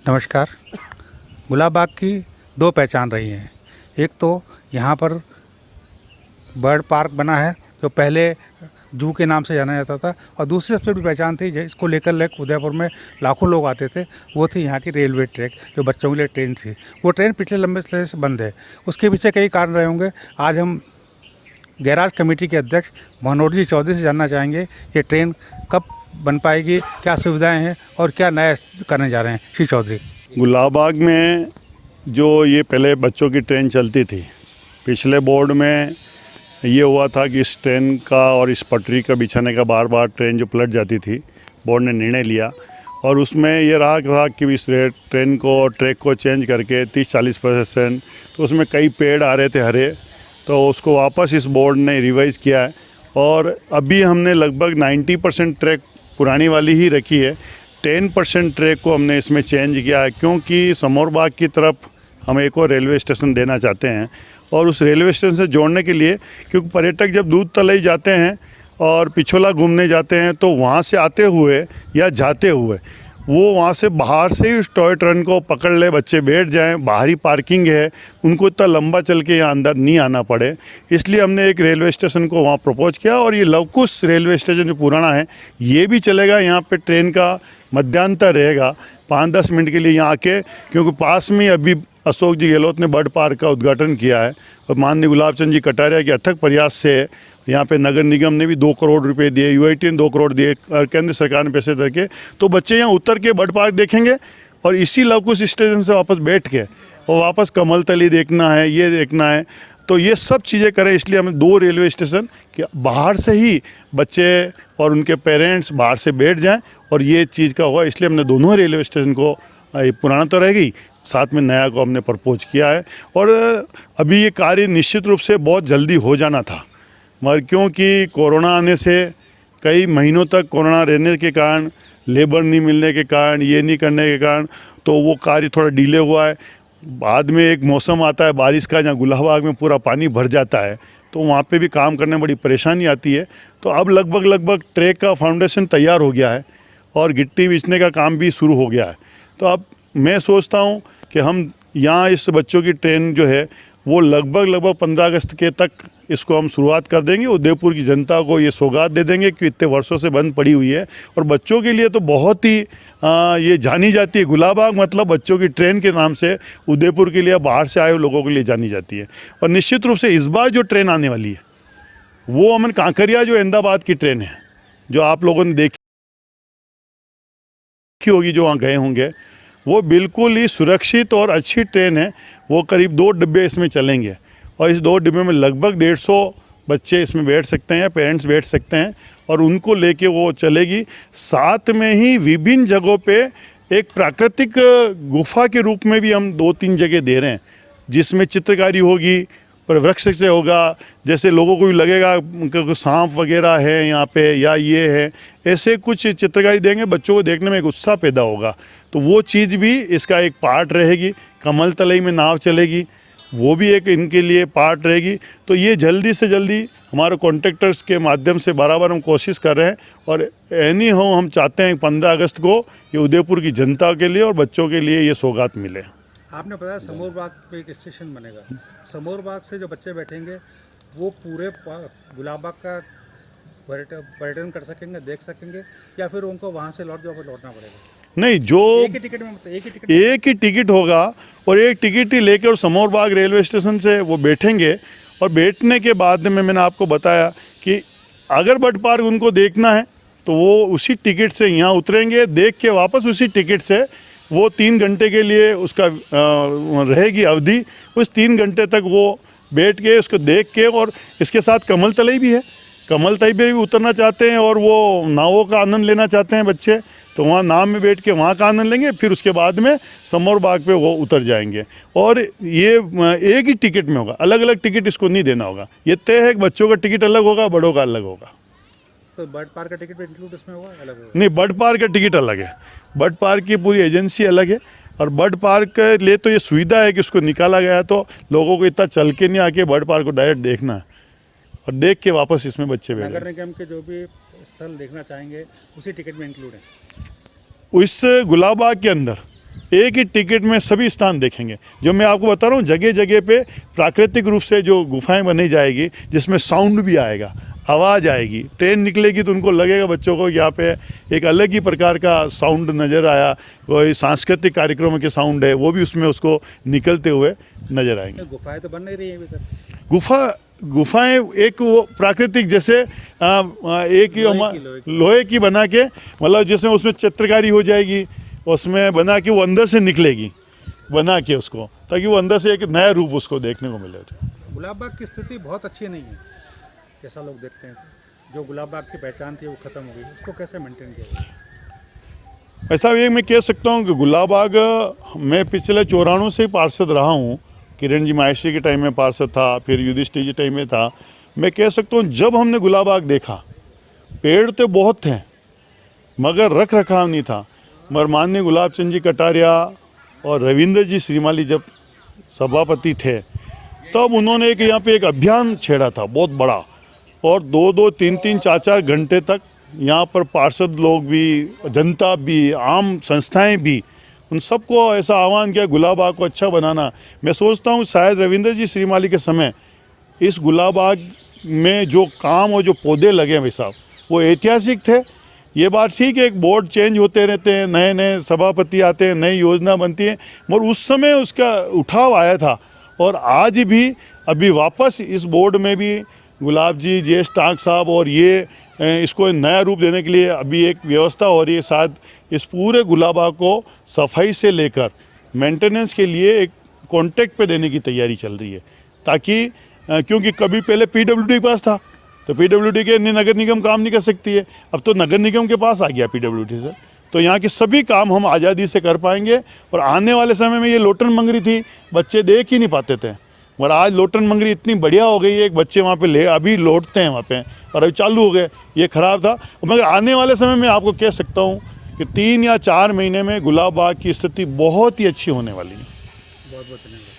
नमस्कार। गुलाब बाग की दो पहचान रही हैं। एक तो यहाँ पर बर्ड पार्क बना है जो पहले जू के नाम से जाना जाता था, और दूसरी सबसे बड़ी पहचान थी जिसको लेकर उदयपुर में लाखों लोग आते थे, वो थी यहाँ की रेलवे ट्रैक जो बच्चों के लिए ट्रेन थी। वो ट्रेन पिछले लंबे समय से बंद है। उसके पीछे कई कारण रहे होंगे। आज हम गैराज कमेटी के अध्यक्ष मनोहर जी चौधरी से जानना चाहेंगे ये ट्रेन कब बन पाएगी, क्या सुविधाएं हैं और क्या नया करने जा रहे हैं। श्री चौधरी। गुलाब बाग में जो ये पहले बच्चों की ट्रेन चलती थी, पिछले बोर्ड में ये हुआ था कि इस ट्रेन का और इस पटरी का बिछाने का बार बार ट्रेन जो पलट जाती थी, बोर्ड ने निर्णय लिया और उसमें ये रहा था कि इस ट्रेन को ट्रैक को चेंज करके 30-40%, तो उसमें कई पेड़ आ रहे थे हरे, तो उसको वापस इस बोर्ड ने रिवाइज़ किया है और अभी हमने लगभग 90% ट्रैक पुरानी वाली ही रखी है। 10% ट्रैक को हमने इसमें चेंज किया है क्योंकि समौर बाग की तरफ हम एक और रेलवे स्टेशन देना चाहते हैं और उस रेलवे स्टेशन से जोड़ने के लिए, क्योंकि पर्यटक जब दूध तलई जाते हैं और पिछोला घूमने जाते हैं तो वहाँ से आते हुए या जाते हुए वो वहाँ से बाहर से ही उस टॉय ट्रेन को पकड़ ले, बच्चे बैठ जाएं, बाहरी पार्किंग है, उनको इतना लंबा चल के यहाँ अंदर नहीं आना पड़े, इसलिए हमने एक रेलवे स्टेशन को वहाँ प्रपोज किया। और ये लवकुश रेलवे स्टेशन जो पुराना है ये भी चलेगा। यहाँ पे ट्रेन का मध्यांतर रहेगा 5-10 मिनट के लिए यहाँ आके, क्योंकि पास में अभी अशोक जी गहलोत ने बर्ड पार्क का उद्घाटन किया है और माननीय गुलाब चंद जी कटारिया के अथक प्रयास से यहाँ पे नगर निगम ने भी 2 करोड़ रुपए दिए, यूआईटी ने 2 करोड़ दिए और केंद्र सरकार ने पैसे दे के, तो बच्चे यहाँ उतर के बर्ड पार्क देखेंगे और इसी लवकुश स्टेशन से वापस बैठ के और वापस कमल तली देखना है, ये देखना है, तो ये सब चीज़ें करें। इसलिए हमें 2 रेलवे स्टेशन कि बाहर से ही बच्चे और उनके पेरेंट्स बाहर से बैठ जाएँ और ये चीज़ का होगा, इसलिए हमने दोनों रेलवे स्टेशन को, पुराना तो रहेगी, साथ में नया को हमने प्रपोज किया है। और अभी ये कार्य निश्चित रूप से बहुत जल्दी हो जाना था, मगर क्योंकि कोरोना आने से कई महीनों तक कोरोना रहने के कारण, लेबर नहीं मिलने के कारण, ये नहीं करने के कारण, तो वो कार्य थोड़ा डिले हुआ है। बाद में एक मौसम आता है बारिश का जहाँ गुलाब बाग में पूरा पानी भर जाता है, तो वहाँ पे भी काम करने में बड़ी परेशानी आती है। तो अब लगभग ट्रैक का फाउंडेशन तैयार हो गया है और गिट्टी बिछने का काम भी शुरू हो गया है। तो अब मैं सोचता हूँ कि हम यहाँ इस बच्चों की ट्रेन जो है वो लगभग 15 अगस्त के तक इसको हम शुरुआत कर देंगे। उदयपुर की जनता को ये सौगात दे देंगे कि इतने वर्षों से बंद पड़ी हुई है और बच्चों के लिए तो बहुत ही ये जानी जाती है। गुलाब बाग मतलब बच्चों की ट्रेन के नाम से उदयपुर के लिए, बाहर से आए हुए लोगों के लिए जानी जाती है। और निश्चित रूप से इस बार जो ट्रेन आने वाली है वो अमन कांकरिया जो अहमदाबाद की ट्रेन है, जो आप लोगों ने देखी होगी, जो वहाँ गए होंगे, वो बिल्कुल ही सुरक्षित और अच्छी ट्रेन है। वो करीब 2 डिब्बे इसमें चलेंगे और इस 2 डिब्बे में लगभग 150 बच्चे इसमें बैठ सकते हैं, पेरेंट्स बैठ सकते हैं और उनको लेके वो चलेगी। साथ में ही विभिन्न जगहों पे एक प्राकृतिक गुफा के रूप में भी हम 2-3 जगह दे रहे हैं, जिसमें चित्रकारी होगी, पर वृक्ष से होगा, जैसे लोगों को भी लगेगा कि सांप वगैरह है यहाँ पे या ये है, ऐसे कुछ चित्रकारी देंगे, बच्चों को देखने में एक उत्साह पैदा होगा। तो वो चीज़ भी इसका एक पार्ट रहेगी। कमल तलई में नाव चलेगी, वो भी एक इनके लिए पार्ट रहेगी। तो ये जल्दी से जल्दी हमारे कॉन्ट्रैक्टर्स के माध्यम से बराबर हम कोशिश कर रहे हैं और एनी हो हम चाहते हैं 15 अगस्त को ये उदयपुर की जनता के लिए और बच्चों के लिए ये सौगात मिले। आपने बताया समौर बाग पे एक स्टेशन बनेगा। समौर बाग से जो बच्चे बैठेंगे वो पूरे गुलाब बाग का पर्यटन कर सकेंगे, देख सकेंगे, या फिर उनको वहाँ से लौटना पड़ेगा? नहीं, जो एक ही टिकट होगा और एक टिकट ही लेकर और समौर बाग रेलवे स्टेशन से वो बैठेंगे और बैठने के बाद में मैंने आपको बताया कि अगर बर्ड पार्क उनको देखना है तो वो उसी टिकट से यहाँ उतरेंगे, देख के वापस उसी टिकट से वो 3 घंटे के लिए उसका रहेगी अवधि। उस 3 घंटे तक वो बैठ के उसको देख के, और इसके साथ कमल तलई भी है, कमल तलई पे भी उतरना चाहते हैं और वो नावों का आनंद लेना चाहते हैं बच्चे, तो वहाँ नाव में बैठ के वहाँ का आनंद लेंगे, फिर उसके बाद में समौर बाग पे वो उतर जाएंगे। और ये एक ही टिकट में होगा, अलग अलग टिकट इसको नहीं देना होगा। ये तय है कि बच्चों का टिकट अलग होगा, बड़ों का अलग होगा। तो बर्ड पार्क का टिकट भी इंक्लूड इसमें हुआ अलग होगा? नहीं, बर्ड पार्क का टिकट अलग है, बर्ड पार्क की पूरी एजेंसी अलग है। और बर्ड पार्क के लिए तो ये सुविधा है कि उसको निकाला गया है तो लोगों को इतना चल के नहीं आके बर्ड पार्क को डायरेक्ट देखना है और देख के वापस इसमें बच्चे बैठे। नगर निगम के जो भी स्थल देखना चाहेंगे उसी टिकट में इंक्लूड है? इस गुलाबबाग के अंदर एक ही टिकट में सभी स्थान देखेंगे। जो मैं आपको बता रहा हूँ, जगह जगह पे प्राकृतिक रूप से जो गुफाएं बनी जाएगी, जिसमें साउंड भी आएगा, आवाज़ आएगी। ट्रेन निकलेगी तो उनको लगेगा बच्चों को यहाँ पे एक अलग ही प्रकार का साउंड नज़र आया, कोई सांस्कृतिक कार्यक्रम के साउंड है वो भी उसमें उसको निकलते हुए नज़र आएंगे। गुफाएं तो बन नहीं रही हैं अभी तक। गुफाएं एक वो प्राकृतिक जैसे एक लोहे की बना के, मतलब जिसमें उसमें चित्रकारी हो जाएगी, उसमें बना के वो अंदर से निकलेगी, बना के उसको, ताकि वो अंदर से एक नया रूप उसको देखने को मिले। गुलाब बाग की स्थिति बहुत अच्छी नहीं है, जैसा लोग देखते हैं। जो गुलाब बाग की पहचान थी वो खत्म हो गई, उसको कैसे मेंटेन किया जाए? ऐसा ये मैं कह सकता हूँ कि गुलाब बाग मैं पिछले 94 से ही पार्षद रहा हूँ। किरण जी माहेश्वरी के टाइम में पार्षद था, फिर युधिष्ठिर जी टाइम में था। मैं कह सकता हूँ जब हमने गुलाब बाग देखा, पेड़ तो बहुत थे मगर रख रखाव नहीं था। मगर माननीय गुलाब चंद जी कटारिया और रविंद्र जी श्रीमाली जब सभापति थे, तब उन्होंने एक यहाँ पे एक अभियान छेड़ा था बहुत बड़ा, और 2-2, 3-3, 4-4 घंटे तक यहाँ पर पार्षद लोग भी, जनता भी, आम संस्थाएं भी, उन सबको ऐसा आह्वान किया गुलाब बाग को अच्छा बनाना। मैं सोचता हूँ शायद रविंद्र जी श्रीमाली के समय इस गुलाब बाग में जो काम और जो पौधे लगे भाई साहब, वो ऐतिहासिक थे। ये बात ठीक है, एक बोर्ड चेंज होते रहते हैं, नए नए सभापति आते हैं, नई योजना बनती है, मगर उस समय उसका उठाव आया था। और आज भी अभी वापस इस बोर्ड में भी गुलाब जी, जे.एस. टांक साहब और ये इसको नया रूप देने के लिए अभी एक व्यवस्था हो रही है। शायद इस पूरे गुलाब बाग को सफाई से लेकर मेंटेनेंस के लिए एक कॉन्ट्रैक्ट पे देने की तैयारी चल रही है, ताकि क्योंकि कभी पहले पीडब्ल्यूडी के पास था तो पीडब्ल्यूडी के नगर निगम काम नहीं कर सकती है, अब तो नगर निगम के पास आ गया पीडब्ल्यूडी से, तो यहाँ के सभी काम हम आज़ादी से कर पाएंगे। और आने वाले समय में ये लोटन मंगरी थी, बच्चे देख ही नहीं पाते थे, मगर आज लोटन मंगरी इतनी बढ़िया हो गई है, एक बच्चे वहाँ पे अभी लौटते हैं वहाँ पे, और अभी चालू हो गए। ये ख़राब था, मगर आने वाले समय में आपको कह सकता हूँ कि 3 या 4 महीने में गुलाब बाग की स्थिति बहुत ही अच्छी होने वाली है। बहुत बहुत धन्यवाद।